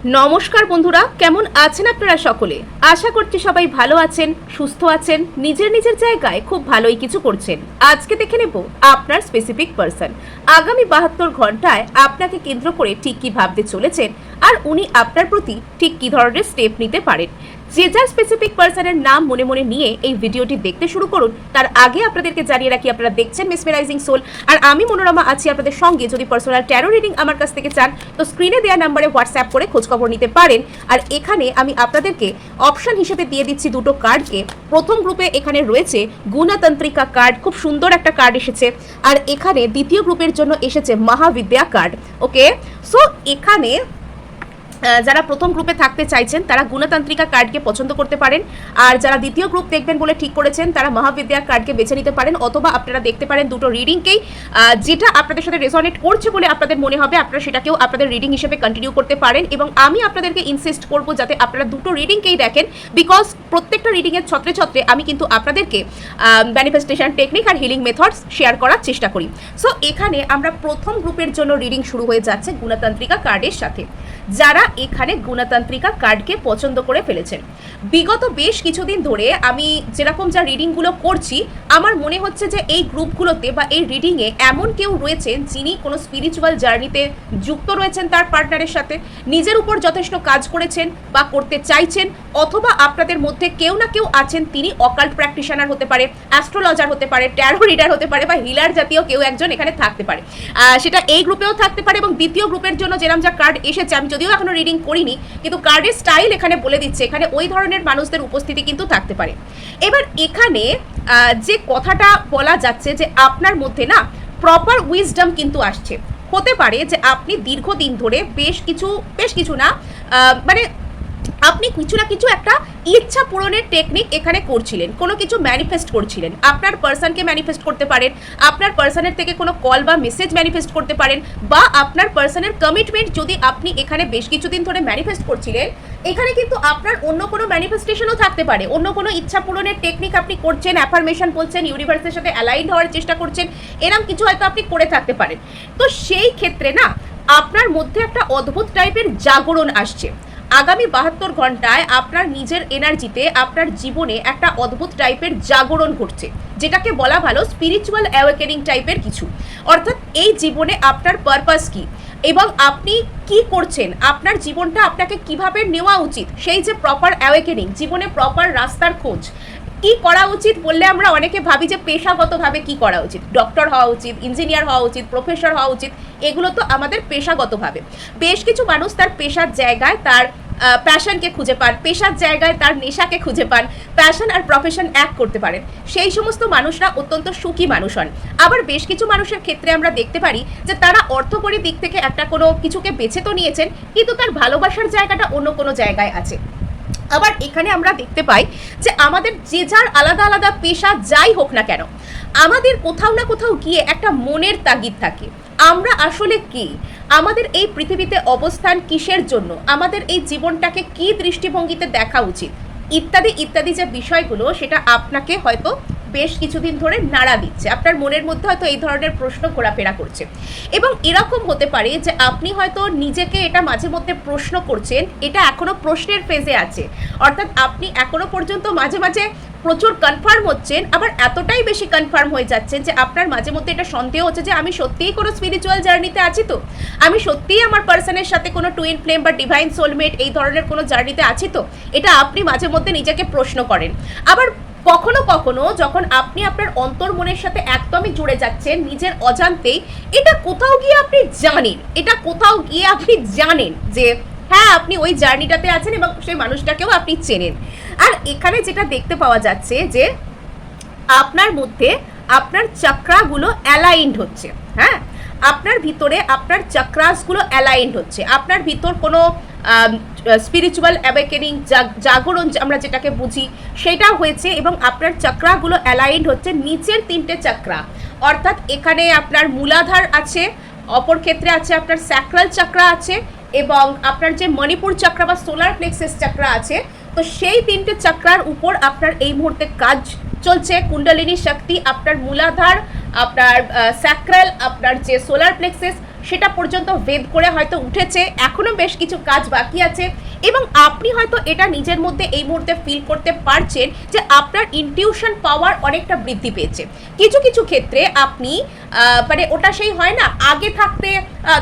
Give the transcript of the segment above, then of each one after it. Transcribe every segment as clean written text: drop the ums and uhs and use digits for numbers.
নমস্কার বন্ধুরা, কেমন আছেন আপনারা সকলে? আশা করছি সবাই ভালো আছেন, সুস্থ আছেন, নিজের নিজের জায়গায় খুব ভালোই কিছু করছেন। আজকে দেখে নেব আপনার স্পেসিফিক পারসন আগামী 72 ঘন্টায় আপনাকে কেন্দ্র করে ঠিক কি ভাবতে চলেছেন, আর উনি আপনার প্রতি ঠিক কি ধরনের স্টেপ নিতে পারেন। যে যার স্পেসিফিক পারসনের নাম মনে মনে নিয়ে এই ভিডিওটি দেখতে শুরু করুন। তার আগে আপনাদেরকে জানিয়ে রাখি, আপনারা দেখছেন মেসমেরাইজিং সোল, আর আমি মনোরমা আছি আপনাদের সঙ্গে। যদি পার্সোনাল ট্যারো রিডিং আমার কাছ থেকে চান তো স্ক্রিনে দেওয়া নাম্বারে হোয়াটসঅ্যাপ করে খোঁজখবর নিতে পারেন। আর এখানে আমি আপনাদেরকে অপশন হিসেবে দিয়ে দিচ্ছি দুটো কার্ডকে। প্রথম গ্রুপে এখানে রয়েছে গুণতান্ত্রিকা কার্ড, খুব সুন্দর একটা কার্ড এসেছে। আর এখানে দ্বিতীয় গ্রুপের জন্য এসেছে মহাবিদ্যা কার্ড। ওকে, সো এখানে যারা প্রথম গ্রুপে থাকতে চাইছেন তারা গুণতান্ত্রিকা কার্ডকে পছন্দ করতে পারেন, আর যারা দ্বিতীয় গ্রুপ দেখবেন বলে ঠিক করেছেন তারা মহাবিদ্যা কার্ডকে বেছে নিতে পারেন। অথবা আপনারা দেখতে পারেন দুটো রিডিংকেই, যেটা আপনাদের সাথে রেজনেট করছে বলে আপনাদের মনে হবে আপনারা সেটাকেও আপনাদের রিডিং হিসেবে কন্টিনিউ করতে পারেন। এবং আমি আপনাদেরকে ইনসিস্ট করব যাতে আপনারা দুটো রিডিংকেই দেখেন, বিকজ প্রত্যেকটা রিডিংয়ের ছত্রে ছত্রে আমি কিন্তু আপনাদেরকে ম্যানিফেস্টেশন টেকনিক আর হিলিং মেথডস শেয়ার করার চেষ্টা করি। সো এখানে আমরা প্রথম গ্রুপের জন্য রিডিং শুরু হয়ে যাচ্ছে গুণতান্ত্রিকা কার্ডের সাথে। যারা এখানে গুণতান্ত্রিকা কার্ডকে পছন্দ করে ফেলেছেন, বিগত বেশ কিছুদিন ধরে আমি যেরকম যা রিডিংগুলো করছি, আমার মনে হচ্ছে যে এই গ্রুপগুলোতে বা এই রিডিংয়ে এমন কেউ রয়েছেন যিনি কোনো স্পিরিচুয়াল জার্নিতে যুক্ত রয়েছেন তার পার্টনারের সাথে, নিজের উপর যথেষ্ট কাজ করেছেন বা করতে চাইছেন। অথবা আপনাদের মধ্যে কেউ না কেউ আছেন তিনি অকাল্ট প্র্যাকটিশনার হতে পারে, অ্যাস্ট্রোলজার হতে পারে, ট্যারো রিডার হতে পারে, বা হিলার জাতীয় কেউ একজন এখানে থাকতে পারে। সেটা এই গ্রুপেও থাকতে পারে। এবং দ্বিতীয় গ্রুপের জন্য যেরকম যা কার্ড এসেছে, আমি যদিও এখনো রিডিং করিনি কিন্তু কার্ডের স্টাইল এখানে বলে দিচ্ছে এখানে ওই ধরনের মানুষদের উপস্থিতি কিন্তু থাকতে পারে। এবার এখানে যে কথাটা বলা যাচ্ছে যে আপনার মধ্যে না প্রপার উইজডম কিন্তু আসছে। হতে পারে যে আপনি দীর্ঘদিন ধরে বেশ কিছু না মানে আপনি কিছু না কিছু একটা ইচ্ছা পূরণের টেকনিক এখানে করছিলেন, কোনো কিছু ম্যানিফেস্ট করছিলেন। আপনার পার্সনকে ম্যানিফেস্ট করতে পারেন, আপনার পার্সনের থেকে কোনো কল বা মেসেজ ম্যানিফেস্ট করতে পারেন, বা আপনার পার্সনের কমিটমেন্ট যদি আপনি এখানে বেশ কিছুদিন ধরে ম্যানিফেস্ট করছিলেন, এখানে কিন্তু আপনার অন্য কোনো ম্যানিফেস্টেশনও থাকতে পারে। অন্য কোনো ইচ্ছা পূরণের টেকনিক আপনি করছেন, অ্যাফার্মেশন বলছেন, ইউনিভার্সের সাথে অ্যালাইন্ড হওয়ার চেষ্টা করছেন, এরকম কিছু হয়তো আপনি করে থাকতে পারেন। তো সেই ক্ষেত্রে না আপনার মধ্যে একটা অদ্ভুত টাইপের জাগরণ আসছে। আগামী 72 ঘন্টায় আপনার নিজের এনার্জিতে আপনার জীবনে একটা অদ্ভুত টাইপের জাগরণ ঘটছে, যেটাকে বলা ভালো স্পিরিচুয়াল অ্যাওয়েকেনিং টাইপের কিছু। অর্থাৎ এই জীবনে আপনার পারপাস কি এবং আপনি কি করছেন, আপনার জীবনটা আপনাকে কিভাবে নেওয়া উচিত, সেই যে প্রপার অ্যাওয়েকেনিং, জীবনে প্রপার রাস্তার খোঁজ। কি করা উচিত বললে আমরা অনেকে ভাবি যে পেশাগতভাবে কি করা উচিত, ডক্টর হওয়া উচিত, ইঞ্জিনিয়ার হওয়া উচিত, প্রফেসর হওয়া উচিত, এগুলো তো আমাদের পেশাগতভাবে। বেশ কিছু মানুষ তার পেশার জায়গায় তার প্যাশনকে খুঁজে পান, পেশার জায়গায় তার নেশাকে খুঁজে পান, প্যাশন আর প্রফেশন এক করতে পারেন। সেই সমস্ত মানুষরা অত্যন্ত সুখী মানুষ হন। আবার বেশ কিছু মানুষের ক্ষেত্রে আমরা দেখতে পারি যে তারা অর্থকরী দিক থেকে একটা কোনো কিছুকে বেছে তো নিয়েছেন, কিন্তু তার ভালোবাসার জায়গাটা অন্য কোনো জায়গায় আছে। আবার এখানে আমরা দেখতে পাই যে আমাদের যে যার আলাদা আলাদা পেশা যাই হোক না কেন, আমাদের কোথাও না কোথাও গিয়ে একটা মনের তাগিদ থাকে। আমরা আসলে কি, আমাদের এই পৃথিবীতে অবস্থান কিসের জন্য, আমাদের এই জীবনটাকে কি দৃষ্টিভঙ্গিতে দেখা উচিত, ইত্যাদি ইত্যাদি যে বিষয়গুলো, সেটা আপনাকে হয়তো বেশ কিছুদিন ধরে নাড়া দিচ্ছে। আপনার মনের মধ্যে হয়তো এই ধরনের প্রশ্ন ঘোরাফেরা করছে। এবং এরকম হতে পারে যে আপনি হয়তো নিজেকে এটা মাঝে মধ্যে প্রশ্ন করছেন, এটা এখনো প্রশ্নের ফেজে আছে। অর্থাৎ আপনি এখনো পর্যন্ত মাঝে মাঝে প্রচুর কনফার্ম হচ্ছেন, আবার এতটাই বেশি কনফার্ম হয়ে যাচ্ছেন যে আপনার মাঝে মধ্যে এটা সন্দেহ হচ্ছে যে আমি সত্যিই কোনো স্পিরিচুয়াল জার্নিতে আছি, তো আমি সত্যিই আমার পার্সনের সাথে কোনো টুইন ফ্লেম বা ডিভাইন সোলমেট এই ধরনের কোনো জার্নিতে আছি, তো এটা আপনি মাঝে মধ্যে নিজেকে প্রশ্ন করেন। আবার কখনো কখনো যখন আপনি আপনার অন্তর্মনের সাথে একদমই জুড়ে যাচ্ছেন নিজের অজান্তেই, এটা কোথাও গিয়ে আপনি জানেন যে হ্যাঁ আপনি ওই জার্নিটাতে আছেন এবং সেই মানুষটাকেও আপনি চেনেন। আর এখানে যেটা দেখতে পাওয়া যাচ্ছে যে আপনার মধ্যে আপনার চক্রাগুলো অ্যালাইন্ড হচ্ছে। হ্যাঁ, আপনার ভিতরে আপনার চক্রাসগুলো অ্যালাইন্ড হচ্ছে। আপনার ভিতর কোনো স্পিরিচুয়াল অ্যাওয়েকেনিং, জাগরণ আমরা যেটাকে বুঝি, সেটা হয়েছে এবং আপনার চক্রাগুলো অ্যালাইন্ড হচ্ছে। নিচের 3টে চক্রা, অর্থাৎ এখানে আপনার মূলাধার আছে, অপর ক্ষেত্রে আছে আপনার স্যাক্রাল চক্রা আছে, এবং আপনার যে মণিপুর চক্র বা সোলার প্লেক্সাস চক্র আছে, তো সেই 3টে চক্রার উপর আপনার এই মুহূর্তে কাজ চলছে। কুণ্ডলিনী শক্তি আপনার মূলাধার, আপনার স্যাক্রাল, আপনার যে সোলার প্লেক্সাস সেটা পর্যন্ত ভেদ করে হয়তো উঠেছে, এখনো বেশ কিছু কাজ বাকি আছে, এবং আপনি হয়তো এটা নিজের মধ্যে এই মুহূর্তে ফিল করতে পারছেন যে আপনার ইনটিউশন পাওয়ার অনেকটা বৃদ্ধি পেয়েছে। কিছু কিছু ক্ষেত্রে আপনি মানে ওটা সেই হয় না, আগে থাকতে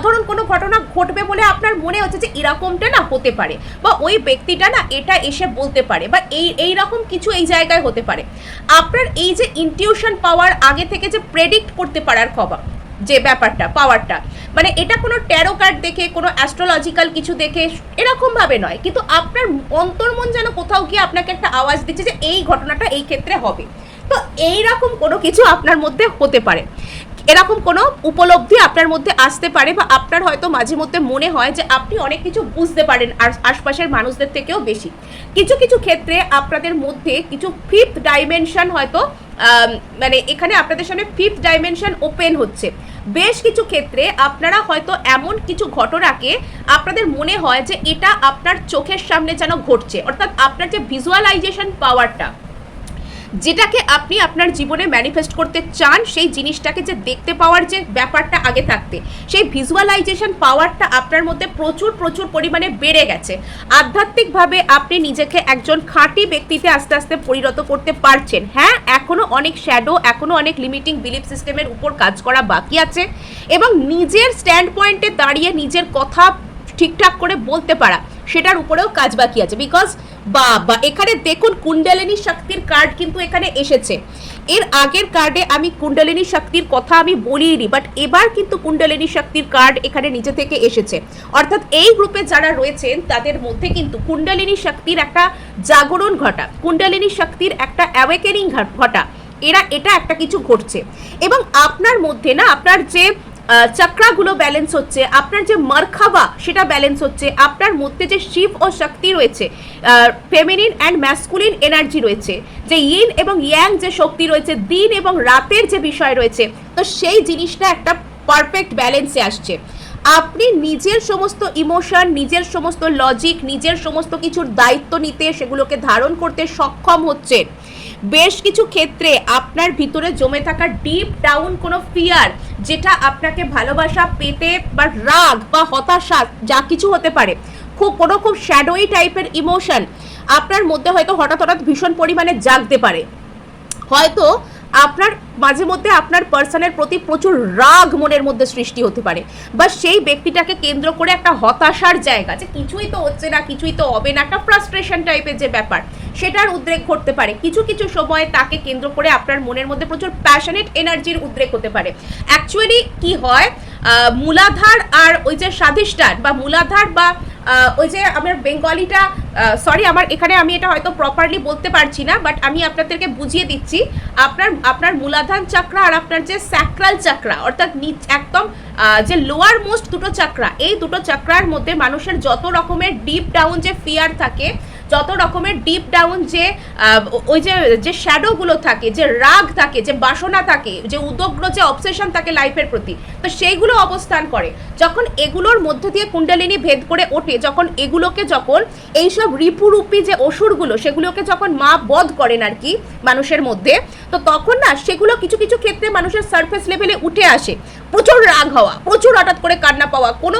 ধরুন কোনো ঘটনা ঘটবে বলে আপনার মনে হচ্ছে যে এরকমটা না হতে পারে, বা ওই ব্যক্তিটা না এটা এসে বলতে পারে, বা এই রকম কিছু এই জায়গায় হতে পারে। আপনার এই যে ইনটিউশন পাওয়ার, আগে থেকে যে প্রেডিক্ট করতে পারার খবর, যে ব্যাপারটা পাওয়ারটা, মানে এটা কোনো ট্যারো কার্ড দেখে, কোনো অ্যাস্ট্রোলজিক্যাল কিছু দেখে এরকম ভাবে নয়, কিন্তু আপনার অন্তর্মন যেন কোথাও গিয়ে আপনাকে একটা আওয়াজ দিচ্ছে যে এই ঘটনাটা এই ক্ষেত্রে হবে। তো এইরকম কোনো কিছু আপনার মধ্যে হতে পারে, এরকম কোনো উপলব্ধি আপনার মধ্যে আসতে পারে, বা আপনার হয়তো মাঝে মধ্যে মনে হয় যে আপনি অনেক কিছু বুঝতে পারেন আর আশপাশের মানুষদের থেকেও বেশি। কিছু কিছু ক্ষেত্রে আপনাদের মধ্যে কিছু ফিফথ ডাইমেনশন হয়তো মানে এখানে আপনাদের সামনে ফিফথ ডাইমেনশন ওপেন হচ্ছে। বেশ কিছু ক্ষেত্রে আপনারা হয়তো এমন কিছু ঘটনাকে আপনাদের মনে হয় যে এটা আপনার চোখের সামনে যেন ঘটছে, অর্থাৎ আপনার যে ভিজুয়ালাইজেশন পাওয়ারটা, যেটাকে আপনি আপনার জীবনে ম্যানিফেস্ট করতে চান, সেই জিনিসটাকে যে দেখতে পাওয়ার যে ব্যাপারটা আগে থাকতে, সেই ভিজুয়ালাইজেশন পাওয়ারটা আপনার মধ্যে প্রচুর প্রচুর পরিমাণে বেড়ে গেছে। আধ্যাত্মিকভাবে আপনি নিজেকে একজন খাঁটি ব্যক্তিতে আস্তে আস্তে পরিণত করতে পারছেন। হ্যাঁ, এখনও অনেক শ্যাডো, এখনও অনেক লিমিটিং বিলিফ সিস্টেমের উপর কাজ করা বাকি আছে, এবং নিজের স্ট্যান্ড পয়েন্টে দাঁড়িয়ে নিজের কথা ঠিকঠাক করে বলতে পারা, সেটার উপরেও কাজ বাকি আছে। বিকজ বা এখানে দেখুন কুণ্ডলিনী শক্তির কার্ড কিন্তু এখানে এসেছে। এর আগের কার্ডে আমি কুণ্ডলিনী শক্তির কথা আমি বলিনি, বাট এবার কিন্তু কুণ্ডলিনী শক্তির কার্ড এখানে নিচে থেকে এসেছে। অর্থাৎ এই গ্রুপে যারা রয়েছেন তাদের মধ্যে কিন্তু কুণ্ডলিনী শক্তির একটা জাগরণ ঘটা, কুণ্ডলিনী শক্তির একটা অ্যাওয়েকেনিং ঘটা, এটা একটা কিছু ঘটছে। এবং আপনার মধ্যে না, আপনার যে চক্রাগুলো ব্যালেন্স হচ্ছে, আপনার যে মার্খাবা সেটা ব্যালেন্স হচ্ছে, আপনার মধ্যে যে শিব ও শক্তি রয়েছে, ফেমিনিন অ্যান্ড ম্যাসকুলিন এনার্জি রয়েছে, যে ইন এবং ইয়াং যে শক্তি রয়েছে, দিন এবং রাতের যে বিষয় রয়েছে, তো সেই জিনিসটা একটা পারফেক্ট ব্যালেন্সে আসছে। আপনি নিজের সমস্ত ইমোশন, নিজের সমস্ত লজিক, নিজের সমস্ত কিছুর দায়িত্ব নিতে, সেগুলোকে ধারণ করতে সক্ষম হচ্ছেন। বেশ কিছু ক্ষেত্রে আপনার ভিতরে জমে থাকা ডিপ ডাউন কোনো ফিয়ার, যেটা আপনাকে ভালোবাসা পেতে বা রাগ বা হতাশা যা কিছু হতে পারে, খুব শ্যাডোই টাইপের ইমোশন আপনার মধ্যে হয়তো হঠাৎ ভীষণ পরিমাণে জাগতে পারে। হয়তো আপনার মাঝে মধ্যে আপনার পার্সনের প্রতি প্রচুর রাগ মনের মধ্যে সৃষ্টি হতে পারে, বা সেই ব্যক্তিটাকে কেন্দ্র করে একটা হতাশার জায়গা, যে কিছুই তো হচ্ছে না, কিছুই তো হবে না, একটা ফ্রাস্ট্রেশন টাইপের যে ব্যাপার, সেটার উদ্রেক ঘটতে পারে। কিছু কিছু সময় তাকে কেন্দ্র করে আপনার মনের মধ্যে প্রচুর প্যাশনেট এনার্জির উদ্রেক হতে পারে। অ্যাকচুয়ালি কি হয়, মূলাধার আর ওই যে স্বাধিষ্ঠান বা মূলাধার বা ওই যে আমার বেঙ্গলিটা, সরি আমার এখানে আমি এটা হয়তো প্রপারলি বলতে পারছি না, বাট আমি আপনাদেরকে বুঝিয়ে দিচ্ছি। আপনার মূলাধার চাকরা আর আপনার যে স্যাক্রাল চাকরা, অর্থাৎ একদম যে লোয়ার মোস্ট দুটো চাকরা, এই দুটো চাকরার মধ্যে মানুষের যত রকমের ডিপ ডাউন যে ফিয়ার থাকে, যত রকমের ডিপ ডাউন যে ওই যে শ্যাডোগুলো থাকে, যে রাগ থাকে, যে বাসনা থাকে, যে উদগ্র যে অবসেশন থাকে লাইফের প্রতি, তো সেইগুলো অবস্থান করে। যখন এগুলোর মধ্যে দিয়ে কুণ্ডলিনী ভেদ করে ওঠে, যখন এইসব রিপুরূপী যে অসুরগুলো, সেগুলোকে যখন মা বধ করেন আর কি মানুষের মধ্যে, তো তখন না সেগুলো কিছু কিছু ক্ষেত্রে মানুষের সারফেস লেভেলে উঠে আসে। প্রচুর রাগ হওয়া, প্রচুর হঠাৎ করে কান্না পাওয়া, কোনো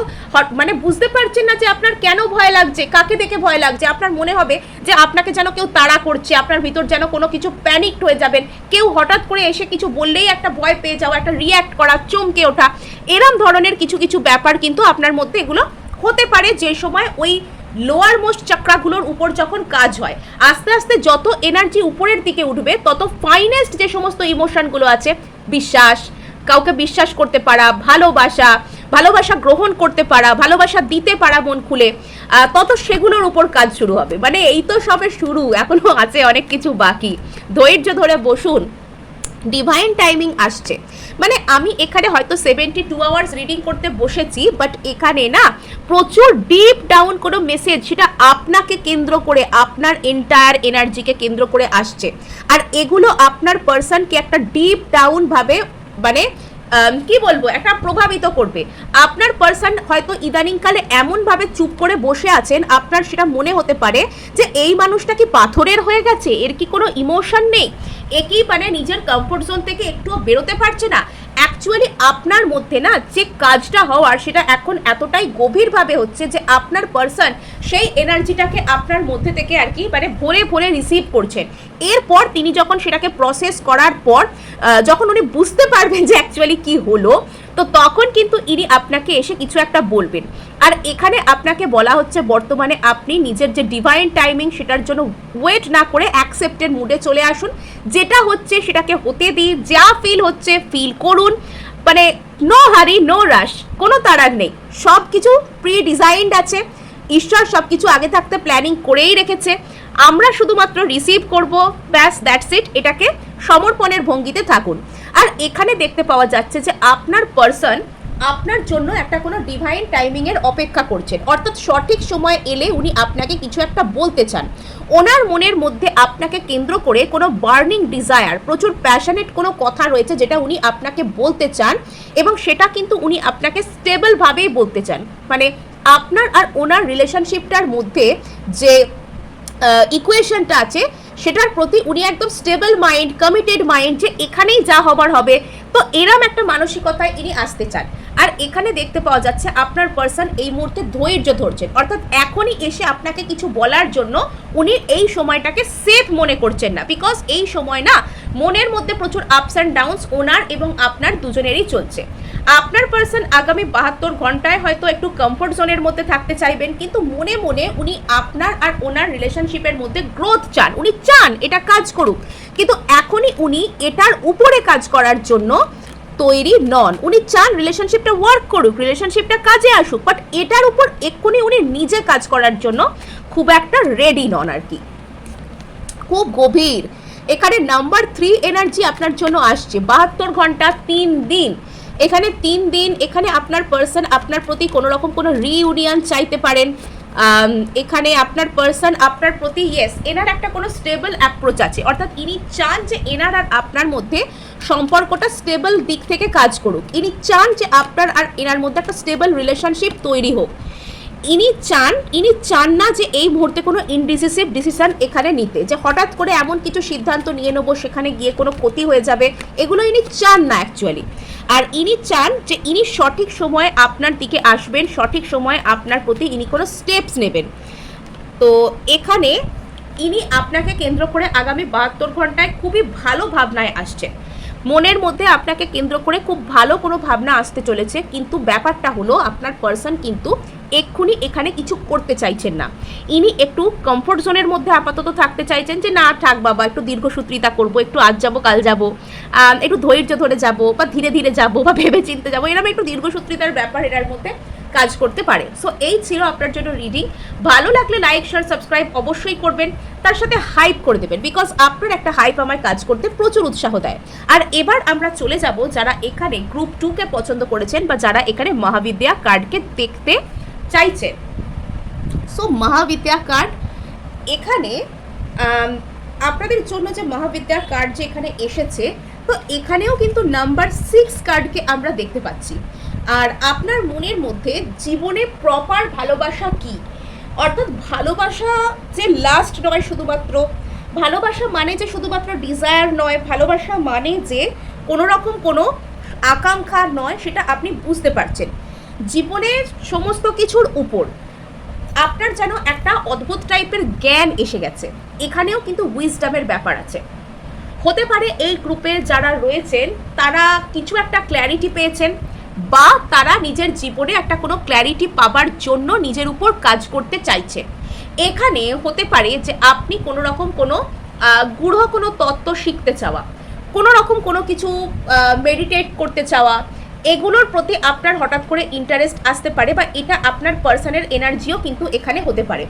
মানে বুঝতে পারছেন না যে আপনার কেন ভয় লাগছে, কাকে দেখে ভয় লাগছে। আপনার মনে হবে যে আপনাকে যেন কেউ তাড়া করছে, আপনার ভিতর যেন কোনো কিছু প্যানিকড হয়ে যাবেন, কেউ হঠাৎ করে এসে কিছু বললেই একটা ভয় পেয়ে যাওয়া, একটা রিয়্যাক্ট করা, চমকে ওঠা, এরম ধরনের কিছু কিছু ব্যাপার কিন্তু আপনার মধ্যে এগুলো হতে পারে, যে সময় ওই লোয়ার মোস্ট চক্রাগুলোর উপর যখন কাজ হয়। আস্তে আস্তে যত এনার্জি উপরের দিকে উঠবে, তত ফাইনেস্ট যে সমস্ত ইমোশনগুলো আছে, বিশ্বাস, কাউকে বিশ্বাস করতে পারা, ভালোবাসা গ্রহণ করতে পারা, ভালোবাসা দিতে পারা মন খুলে, তত সেগুলোর উপর কাজ শুরু হবে। মানে এই তো সবে শুরু, এখনো আছে অনেক কিছু বাকি, ধৈর্য ধরে বসুন, ডিভাইন টাইমিং আসছে। মানে আমি এখানে হয়তো 72 আওয়ার্স রিডিং করতে বসেছি, বাট এখানে না প্রচুর ডিপ ডাউন কোনো মেসেজ, সেটা আপনাকে কেন্দ্র করে, আপনার এন্টায়ার এনার্জিকে কেন্দ্র করে আসছে। আর এগুলো আপনার পার্সনকে একটা ডিপ ডাউন ভাবে, মানে কি বলবো, একটা প্রভাবিত করবে। আপনার পার্সন হয়তো ইদানিংকালে এমনভাবে চুপ করে বসে আছেন, আপনার সেটা মনে হতে পারে যে এই মানুষটা কি পাথরের হয়ে গেছে, এর কি কোনো ইমোশন নেই, এ কি মানে নিজের কমফোর্ট জোন থেকে একটুও বেরোতে পারছে না। অ্যাকচুয়ালি আপনার মধ্যে না যে কাজটা হওয়ার সেটা এখন এতটাই গভীরভাবে হচ্ছে যে আপনার পার্সন সেই এনার্জিটাকে আপনার মধ্যে থেকে আর কি মানে ভরে ভরে রিসিভ করছেন। এরপর তিনি যখন সেটাকে প্রসেস করার পর যখন উনি বুঝতে পারবেন যে অ্যাকচুয়ালি কি হলো, তো তখন কিন্তু ইনি আপনাকে এসে কিছু একটা বলবেন। আর এখানে আপনাকে বলা হচ্ছে বর্তমানে আপনি নিজের যে ডিভাইন টাইমিং সেটার জন্য ওয়েট না করে অ্যাকসেপ্টের মুডে চলে আসুন। যেটা হচ্ছে সেটাকে হতে দিন, যা ফিল হচ্ছে ফিল করুন, মানে নো হারি নো রাশ, কোনো তাড়ার নেই, সব কিছু প্রি ডিজাইনড আছে। ঈশ্বর সব কিছু আগে থাকতে প্ল্যানিং করেই রেখেছে, আমরা শুধুমাত্র রিসিভ করব, ব্যাস, দ্যাটস ইট। এটাকে সমর্পণের ভঙ্গিতে থাকুন। আর এখানে দেখতে পাওয়া যাচ্ছে যে আপনার পার্সন আপনার জন্য একটা কোনো ডিভাইন টাইমিংয়ের অপেক্ষা করছেন, অর্থাৎ সঠিক সময় এলে উনি আপনাকে কিছু একটা বলতে চান। ওনার মনের মধ্যে আপনাকে কেন্দ্র করে কোনো বার্নিং ডিজায়ার, প্রচুর প্যাশনেট কোনো কথা রয়েছে যেটা উনি আপনাকে বলতে চান, এবং সেটা কিন্তু উনি আপনাকে স্টেবলভাবেই বলতে চান। মানে আপনার আর ওনার রিলেশনশিপটার মধ্যে যে ইকুয়েশনটা আছে সেটার প্রতি উনি একদম স্টেবল মাইন্ড, কমিটেড মাইন্ড, যে এখানেই যা হবার হবে। তো এরম একটা মানসিকতায় ইনি আসতে চান। আর এখানে দেখতে পাওয়া যাচ্ছে আপনার পার্সন এই মুহূর্তে ধৈর্য ধরছেন, অর্থাৎ এখনই এসে আপনাকে কিছু বলার জন্য উনি এই সময়টাকে সেফ মনে করছেন না, বিকজ এই সময় না মনের মধ্যে প্রচুর আপস অ্যান্ড ডাউনস ওনার এবং আপনার দুজনেরই চলছে। আপনার পার্সন আগামী 72 ঘন্টায় হয়তো একটু কমফোর্ট জোনের মধ্যে থাকতে চাইবেন, কিন্তু মনে মনে উনি আপনার আর ওনার রিলেশনশিপের মধ্যে গ্রোথ চান, উনি চান এটা কাজ করুক, কিন্তু এখনই উনি এটার উপরে কাজ করার জন্য তৈরি নন। উনি চান রিলেশনশিপটা ওয়ার্ক করুক, রিলেশনশিপটা কাজে আসুক, বাট এটার উপর এক্ষুনি উনি নিজে কাজ করার জন্য খুব একটা রেডি নন আর কি। খুব গভীর এখানে নাম্বার 3 এনার্জি আপনার জন্য আসছে। 72 ঘন্টা 3 দিন, এখানে 3 দিন, এখানে আপনার পার্সন আপনার প্রতি কোনো রকম কোনো রিইউনিয়ন চাইতে পারেন। এখানে আপনার পার্সন আপনার প্রতি ইয়েস, এনার একটা কোনো স্টেবল অ্যাপ্রোচ আছে, অর্থাৎ ইনি চান যে এনার আর আপনার মধ্যে সম্পর্কটা স্টেবল দিক থেকে কাজ করুক। ইনি চান যে আপনার আর এনার মধ্যে একটা স্টেবল রিলেশনশিপ তৈরি হোক। ইনি চান না যে এই মুহূর্তে কোনো ইনডিসিসিভ ডিসিশন এখানে নিতে, যে হঠাৎ করে এমন কিছু সিদ্ধান্ত নিয়ে নেবো সেখানে গিয়ে কোনো ক্ষতি হয়ে যাবে, এগুলো ইনি চান না অ্যাকচুয়ালি। আর ইনি চান যে ইনি সঠিক সময়ে আপনার দিকে আসবেন, সঠিক সময়ে আপনার প্রতি ইনি কোনো স্টেপস নেবেন। তো এখানে ইনি আপনাকে কেন্দ্র করে আগামী 72 ঘন্টায় খুবই ভালো ভাবনায় আসছেন। মনের মধ্যে আপনাকে কেন্দ্র করে খুব ভালো কোনো ভাবনা আসতে চলেছে, কিন্তু ব্যাপারটা হলো আপনার পার্সন কিন্তু এক্ষুনি এখানে কিছু করতে চাইছেন না। ইনি একটু কমফোর্ট জোনের মধ্যে আপাতত থাকতে চাইছেন, যে না থাক বাবা, একটু দীর্ঘসূত্রিতা করব, একটু আজ যাবো কাল যাবো, একটু ধৈর্য ধরে যাব, বা ধীরে ধীরে যাব, বা ভেবে চিনতে যাবো, এরকম একটু দীর্ঘসূত্রিতার ব্যাপার এটার মধ্যে কাজ করতে পারে। সো এই ছিল আপনার জন্য রিডিং। ভালো লাগলে লাইক শেয়ার সাবস্ক্রাইব অবশ্যই করবেন, তার সাথে হাইপ করে দেবেন, বিকজ আপনার একটা হাইপ আমার কাজ করতে প্রচুর উৎসাহ দেয়। আর এবার আমরা চলে যাব যারা এখানে গ্রুপ 2-কে পছন্দ করেছেন, বা যারা এখানে মহাবিদ্যা কার্ডকে দেখতে চাইছেন। সো মহাবিদ্যা কার্ড এখানে আপনাদের জন্য যে মহাবিদ্যা কার্ড যে এখানে এসেছে, তো এখানেও কিন্তু নাম্বার 6 কার্ডকে আমরা দেখতে পাচ্ছি। আর আপনার মনের মধ্যে জীবনে প্রপার ভালোবাসা কি, অর্থাৎ ভালোবাসা যে লাস্ট নয়, শুধুমাত্র ভালোবাসা মানে যে শুধুমাত্র ডিজায়ার নয়, ভালোবাসা মানে যে কোনো রকম কোনো আকাঙ্ক্ষা নয়, সেটা আপনি বুঝতে পারছেন। জীবনের সমস্ত কিছুর উপর আপনার যেন একটা অদ্ভুত টাইপের জ্ঞান এসে গেছে। এখানেও কিন্তু উইজডমের ব্যাপার আছে। হতে পারে এই গ্রুপে যারা রয়েছেন তারা কিছু একটা ক্ল্যারিটি পেয়েছেন, বা তারা নিজের জীবনে একটা কোনো ক্ল্যারিটি পাবার জন্য নিজের উপর কাজ করতে চাইছেন। এখানে হতে পারে যে আপনি কোনো রকম কোনো গূঢ় কোনো তত্ত্ব শিখতে চাওয়া, কোনো রকম কোনো কিছু মেডিটেট করতে চাওয়া, এগুলোর প্রতি আপনার হঠাৎ করে ইন্টারেস্ট আসতে পারে, বা এটা আপনার পার্সনের এনার্জিও কিন্তু এখানে হতে পারে।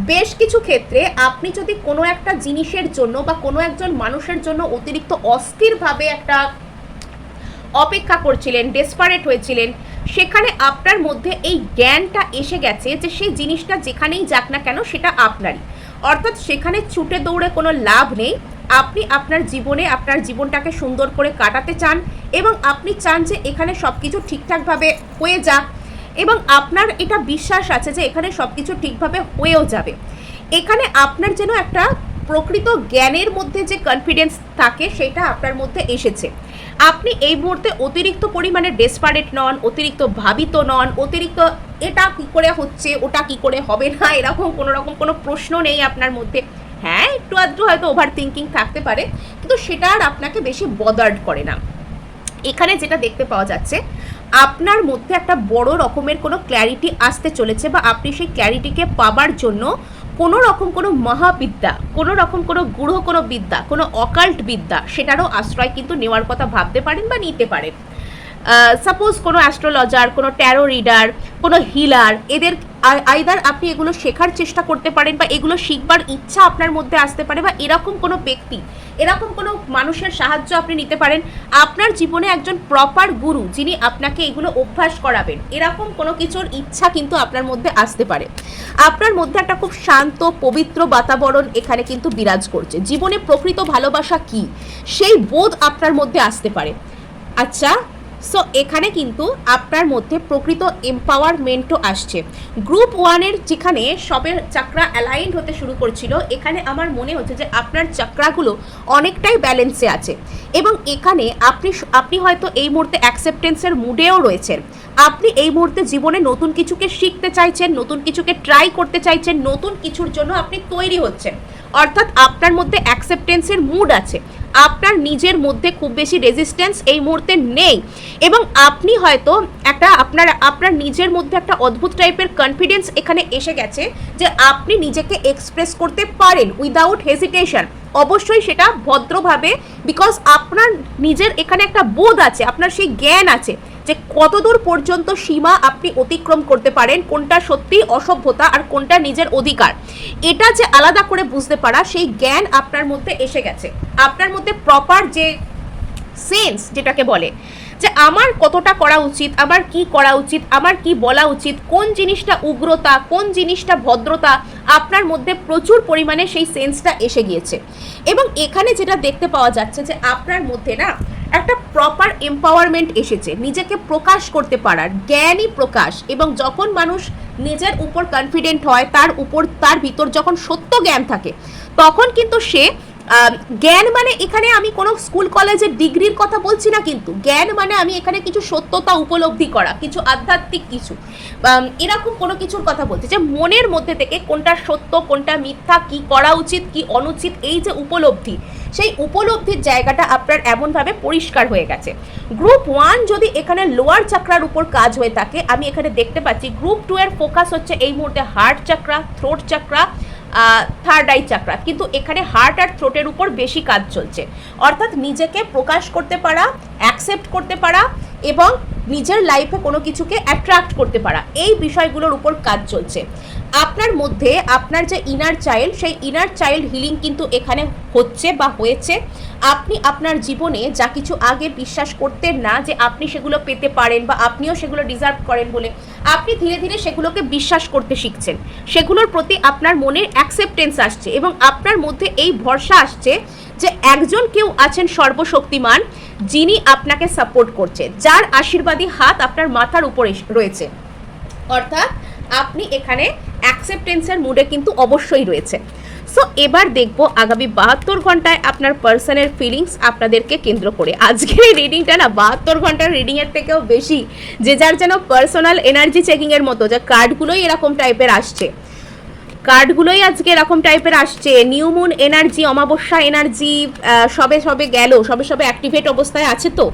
বেশ কিছু ক্ষেত্রে আপনি যদি কোনো একটা জিনিসের জন্য বা কোনো একজন মানুষের জন্য অতিরিক্ত অস্থিরভাবে একটা অপেক্ষা করছিলেন, ডেসপারেট হয়েছিলেন, সেখানে আপনার মধ্যে এই জ্ঞানটা এসে গেছে যে সেই জিনিসটা যেখানেই যাক না কেন সেটা আপনারই, অর্থাৎ সেখানে ছুটে দৌড়ে কোনো লাভ নেই। আপনি আপনার জীবনে আপনার জীবনটাকে সুন্দর করে কাটাতে চান, এবং আপনি চান যে এখানে সব কিছু ঠিকঠাকভাবে হয়ে যাক, এবং আপনার এটা বিশ্বাস আছে যে এখানে সব কিছু ঠিকভাবে হয়েও যাবে। এখানে আপনার যেন একটা প্রকৃত জ্ঞানের মধ্যে যে কনফিডেন্স থাকে সেটা আপনার মধ্যে এসেছে। আপনি এই মুহূর্তে অতিরিক্ত পরিমাণে ডেসপারেট নন, অতিরিক্ত ভাবিত নন, অতিরিক্ত এটা কি করে হচ্ছে, ওটা কি করে হবে না, এরকম কোনো রকম কোনো প্রশ্ন নেই আপনার মধ্যে। হ্যাঁ, একটু আধটু হয়তো ওভার থিঙ্কিং থাকতে পারে, কিন্তু সেটা আর আপনাকে বেশি বদার্ড করে না। এখানে যেটা দেখতে পাওয়া যাচ্ছে, আপনার মধ্যে একটা বড় রকমের কোনো ক্ল্যারিটি আসতে চলেছে, বা আপনি সেই ক্ল্যারিটিকে পাবার জন্য কোনো রকম কোনো মহাবিদ্যা, কোনো রকম কোনো গূঢ় কোনো বিদ্যা, কোনো অকাল্ট বিদ্যা, সেটারও আশ্রয় কিন্তু নেওয়ার কথা ভাবতে পারেন বা নিতে পারেন। সাপোজ কোনো অ্যাস্ট্রোলজার, কোনো ট্যারো রিডার, কোনো হিলার, এদের আইদার আপনি এগুলো শেখার চেষ্টা করতে পারেন, বা এগুলো শিখবার ইচ্ছা আপনার মধ্যে আসতে পারে, বা এরকম কোনো ব্যক্তি, এরকম কোনো মানুষের সাহায্য আপনি নিতে পারেন। আপনার জীবনে একজন প্রপার গুরু যিনি আপনাকে এগুলো অভ্যাস করাবেন, এরকম কোনো কিছুর ইচ্ছা কিন্তু আপনার মধ্যে আসতে পারে। আপনার মধ্যে একটা খুব শান্ত পবিত্র বাতাবরণ এখানে কিন্তু বিরাজ করছে। জীবনে প্রকৃত ভালোবাসা কি, সেই বোধ আপনার মধ্যে আসতে পারে। আচ্ছা, সো এখানে কিন্তু আপনার মধ্যে প্রকৃত এম্পাওয়ারমেন্টও আসছে। গ্রুপ 1-এর যেখানে সবের চাকরা অ্যালাইন্ড হতে শুরু করছিল, এখানে আমার মনে হচ্ছে যে আপনার চাকরাগুলো অনেকটাই ব্যালেন্সে আছে, এবং এখানে আপনি হয়তো এই মুহূর্তে অ্যাকসেপ্টেন্সের মুডেও রয়েছেন। আপনি এই মুহূর্তে জীবনে নতুন কিছুকে শিখতে চাইছেন, নতুন কিছুকে ট্রাই করতে চাইছেন, নতুন কিছুর জন্য আপনি তৈরি হচ্ছেন, অর্থাৎ আপনার মধ্যে অ্যাকসেপ্টেন্সের মুড আছে। আপনার নিজের মধ্যে খুব বেশি রেজিস্ট্যান্স এই মুহূর্তে নেই, এবং আপনি হয়তো একটা আপনার নিজের মধ্যে একটা অদ্ভুত টাইপের কনফিডেন্স এখানে এসে গেছে যে আপনি নিজেকে এক্সপ্রেস করতে পারেন উইদাউট হেজিটেশন। অবশ্যই সেটা ভদ্রভাবে, বিকজ আপনার নিজের এখানে একটা বোধ আছে, আপনার সেই জ্ঞান আছে যে কতদূর পর্যন্ত সীমা আপনি অতিক্রম করতে পারেন, কোনটা সত্যি অসভ্যতা আর কোনটা নিজের অধিকার, এটা যে আলাদা করে বুঝতে পারা, সেই জ্ঞান আপনার মধ্যে এসে গেছে। আপনার মধ্যে প্রপার যে সেন্স যেটাকে বলে, যে আমার কতটা করা উচিত, আমার কি করা উচিত, আমার কি বলা উচিত, কোন জিনিসটা উগ্রতা, কোন জিনিসটা ভদ্রতা, আপনার মধ্যে প্রচুর পরিমাণে সেই সেন্সটা এসে গিয়েছে। এবং এখানে যেটা দেখতে পাওয়া যাচ্ছে যে আপনার মধ্যে না একটা প্রপার এম্পাওয়ারমেন্ট এসেছে, নিজেকে প্রকাশ করতে পারার, জ্ঞানই প্রকাশ। এবং যখন মানুষ নিজের উপর কনফিডেন্ট হয়, তার ভিতর যখন সত্য জ্ঞান থাকে, তখন কিন্তু সে জ্ঞান মানে এখানে আমি কোনো স্কুল কলেজের ডিগ্রির কথা বলছি না, কিন্তু জ্ঞান মানে আমি এখানে কিছু সত্যতা উপলব্ধি করা, কিছু আধ্যাত্মিক কিছু এরকম কোনো কিছুর কথা বলছি, যে মনের মধ্যে থেকে কোনটা সত্য কোনটা মিথ্যা, কি করা উচিত কি অনুচিত, এই যে উপলব্ধি, সেই উপলব্ধির জায়গাটা আপনার এমনভাবে পরিষ্কার হয়ে গেছে। গ্রুপ 1 যদি এখানে লোয়ার চাকরার উপর কাজ হয়ে থাকে, আমি এখানে দেখতে পাচ্ছি গ্রুপ 2 এর ফোকাস হচ্ছে এই মুহূর্তে হার্ট চাকরা, থ্রোট চাকরা, থার্ড আই চাকরা, কিন্তু এখানে হার্ট আর থ্রোটের উপর বেশি কাজ চলছে। অর্থাৎ নিজেকে প্রকাশ করতে পারা, অ্যাকসেপ্ট করতে পারা, এবং নিজের লাইফে কোনো কিছুকে অ্যাট্রাক্ট করতে পারা, এই বিষয়গুলোর উপর কাজ চলছে। আপনার মধ্যে আপনার যে ইনার চাইল্ড, সেই ইনার চাইল্ড হিলিং কিন্তু এখানে হচ্ছে বা হয়েছে। আপনি আপনার জীবনে যা কিছু আগে বিশ্বাস করতেন না যে আপনি সেগুলো পেতে পারেন, বা আপনিও সেগুলো ডিজার্ভ করেন বলে, আপনি ধীরে ধীরে সেগুলোকে বিশ্বাস করতে শিখছেন, সেগুলোর প্রতি আপনার মনের অ্যাকসেপ্টেন্স আসছে, এবং আপনার মধ্যে এই ভরসা আসছে যে একজন কেউ আছেন সর্বশক্তিমান, যিনি আপনাকে সাপোর্ট করছে, যার আশীর্বাদী হাত আপনার মাথার উপরে রয়েছে। অর্থাৎ আপনি এখানে অ্যাকসেপ্টেন্সের মুডে কিন্তু অবশ্যই রয়েছে। সো এবার দেখব আগামী 72 ঘন্টায় আপনার পার্সনের ফিলিংস আপনাদেরকে কেন্দ্র করে। আজকের এই রিডিংটা না 72 ঘন্টার রিডিংয়ের থেকেও বেশি, যে যার যেন পার্সোনাল এনার্জি চেকিংয়ের মতো, যে কার্ডগুলোই এরকম টাইপের আসছে, কার্ডগুলোই আজকে এরকম টাইপের আসছে। নিউ মুন এনার্জি, অমাবস্যা এনার্জি সবে গেল, সবে অ্যাক্টিভেট অবস্থায় আছে। তো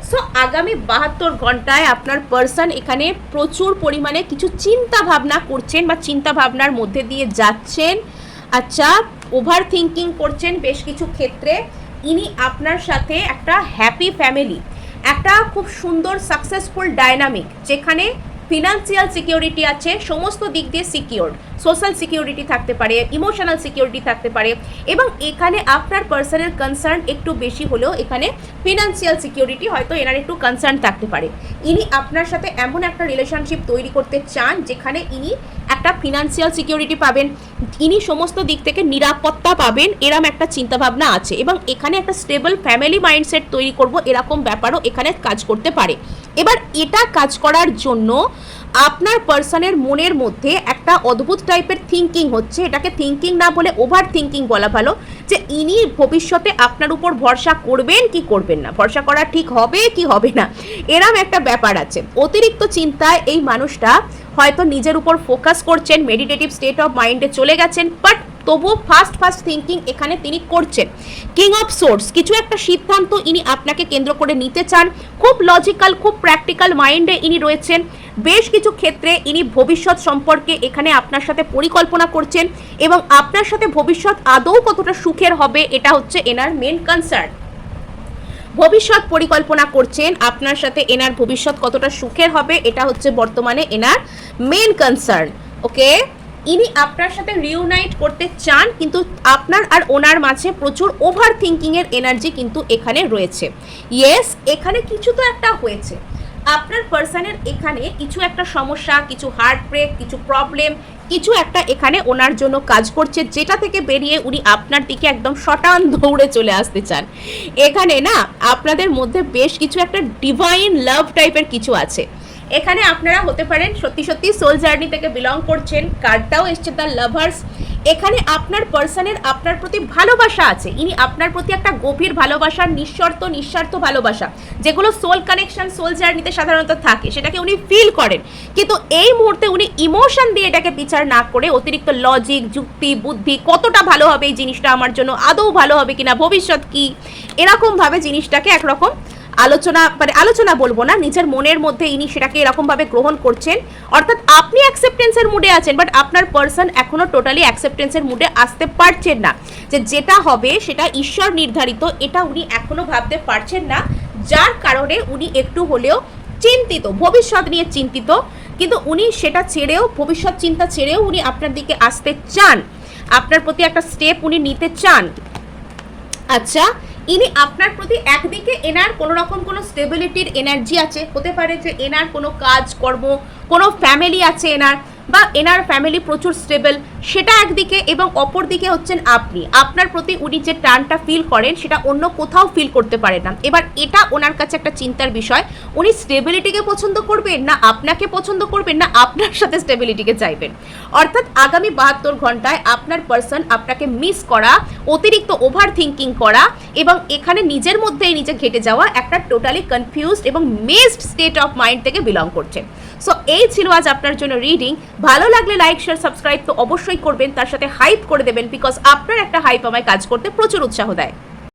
সো আগামী 72 ঘন্টায় আপনার পার্সন এখানে প্রচুর পরিমাণে কিছু চিন্তা ভাবনা করছেন, বা চিন্তা ভাবনার মধ্যে দিয়ে যাচ্ছেন। আচ্ছা, ওভার থিঙ্কিং করছেন বেশ কিছু ক্ষেত্রে। ইনি আপনার সাথে একটা হ্যাপি ফ্যামিলি, একটা খুব সুন্দর সাকসেসফুল ডায়নামিক, যেখানে ফিনান্সিয়াল সিকিউরিটি আছে, সমস্ত দিক দিয়ে সিকিউরড, সোশ্যাল সিকিউরিটি থাকতে পারে, ইমোশনাল সিকিউরিটি থাকতে পারে, এবং এখানে আপনার পার্সনের কনসার্ন একটু বেশি হলেও এখানে ফিনান্সিয়াল সিকিউরিটি হয়তো এনার একটু কনসার্ন থাকতে পারে। ইনি আপনার সাথে এমন একটা রিলেশনশিপ তৈরি করতে চান যেখানে ইনি একটা ফিনান্সিয়াল সিকিউরিটি পাবেন, ইনি সমস্ত দিক থেকে নিরাপত্তা পাবেন, এরম একটা চিন্তাভাবনা আছে। এবং এখানে একটা স্টেবল ফ্যামিলি মাইন্ডসেট তৈরি করব, এরকম ব্যাপারও এখানে কাজ করতে পারে। এবার এটা কাজ করার জন্য আপনার পার্সনের মনের মধ্যে একটা অদ্ভুত টাইপের থিঙ্কিং হচ্ছে, এটাকে থিঙ্কিং না বলে ওভার থিঙ্কিং বলা ভালো, যে ইনি ভবিষ্যতে আপনার উপর ভরসা করবেন কি করবেন না, ভরসা করা ঠিক হবে কি হবে না, এরম একটা ব্যাপার আছে। অতিরিক্ত চিন্তায় এই মানুষটা হয়তো নিজের উপর ফোকাস করছেন, মেডিটেটিভ স্টেট অফ মাইন্ডে চলে গেছেন, বাট তবুও ফাস্ট থিঙ্কিং এখানে তিনি করছেন। কিং অফ সোর্স, কিছু একটা সিদ্ধান্ত ইনি আপনাকে কেন্দ্র করে নিতে চান, খুব লজিক্যাল, খুব প্র্যাকটিক্যাল মাইন্ডে ইনি রয়েছেন। বেশ কিছু ক্ষেত্রে ইনি ভবিষ্যৎ সম্পর্কে এখানে আপনার সাথে পরিকল্পনা করছেন, এবং আপনার সাথে ভবিষ্যৎ আদৌ কতটা সুখের হবে এটা হচ্ছে এনার মেন কনসার্ন। ভবিষ্যৎ পরিকল্পনা করছেন, আপনার সাথে এনার ভবিষ্যৎ কতটা সুখের হবে এটা হচ্ছে বর্তমানে এনার মেন কনসার্ন। ওকে, ইনি আপনার সাথে রিউনাইট করতে চান, কিন্তু আপনার আর ওনার মাঝে প্রচুর ওভার থিঙ্কিংয়ের এনার্জি কিন্তু এখানে রয়েছে। ইয়েস, এখানে কিছু তো একটা হয়েছে, আপনার পার্সনের এখানে কিছু একটা সমস্যা, কিছু হার্ট ব্রেক, কিছু প্রবলেম, কিছু একটা এখানে ওনার জন্য কাজ করছে, যেটা থেকে বেরিয়ে উনি আপনার দিকে একদম শটান দৌড়ে চলে আসতে চান। এখানে না আপনাদের মধ্যে বেশ কিছু একটা ডিভাইন লাভ টাইপের কিছু আছে। এখানে আপনারা হতে পারেন সত্যি সত্যি সোল জার্নি থেকে বিলং করছেন, কার্ডটাও এসছে দ্য লাভার্স। এখানে আপনার পার্সনের আপনার প্রতি ভালোবাসা আছে, ইনি আপনার প্রতি একটা গভীর ভালোবাসা, নিঃস্বার্থ ভালোবাসা, যেগুলো সোল কানেকশন সোল জার্নিতে সাধারণত থাকে, সেটাকে উনি ফিল করেন। কিন্তু এই মুহূর্তে উনি ইমোশন দিয়ে এটাকে বিচার না করে অতিরিক্ত লজিক, যুক্তি, বুদ্ধি, কতটা ভালো হবে এই জিনিসটা আমার জন্য, আদৌ ভালো হবে কিনা, ভবিষ্যৎ কি, এরকমভাবে জিনিসটাকে একরকম আলোচনা বলবো না, নিজের মনের মধ্যে ইনি সেটাকে এরকমভাবে গ্রহণ করছেন। অর্থাৎ আপনি অ্যাকসেপ্টেন্সের মুডে আছেন, বাট আপনার পার্সন এখনো টোটালি অ্যাকসেপ্টেন্সের মুডে আসতে পারছেন না, যে যেটা হবে সেটা ঈশ্বর নির্ধারিত, এটা উনি এখনো ভাবতে পারছেন না, যার কারণে উনি একটু হলেও চিন্তিত, ভবিষ্যৎ নিয়ে চিন্তিত। কিন্তু উনি সেটা ছেড়েও, ভবিষ্যৎ চিন্তা ছেড়েও উনি আপনার দিকে আসতে চান, আপনার প্রতি একটা স্টেপ উনি নিতে চান। আচ্ছা, ইনি আপনার প্রতি একদিকে এনার কোনো রকম কোনো স্টেবিলিটির এনার্জি আছে, হতে পারে যে এনার কোনো কাজ কর্ম, কোনো ফ্যামিলি আছে এনার, বা এনার ফ্যামিলি প্রচুর স্টেবল, সেটা একদিকে, এবং অপর দিকে হচ্ছেন আপনি, আপনার প্রতি উনি যে টানটা ফিল করেন সেটা অন্য কোথাও ফিল করতে পারেন না। এবার এটা ওনার কাছে একটা চিন্তার বিষয়, উনি স্টেবিলিটিকে পছন্দ করবেন না আপনাকে পছন্দ করবেন, না আপনার সাথে স্টেবিলিটিকে চাইবেন। অর্থাৎ আগামী 72 ঘন্টায় আপনার পার্সন আপনাকে মিস করা, অতিরিক্ত ওভার থিঙ্কিং করা, এবং এখানে নিজের মধ্যেই নিজে ঘেটে যাওয়া একটা টোটালি কনফিউজড এবং মেজড স্টেট অফ মাইন্ড থেকে বিলং করছেন। সো এই ছিল আজ আপনার জন্য রিডিং। ভালো লাগলে লাইক, শেয়ার, সাবস্ক্রাইব তো অবশ্যই করবেন, তার সাথে হাইপ করে দেবেন, বিকজ আপনার একটা হাইপ আমায় কাজ করতে প্রচুর উৎসাহ দেয়।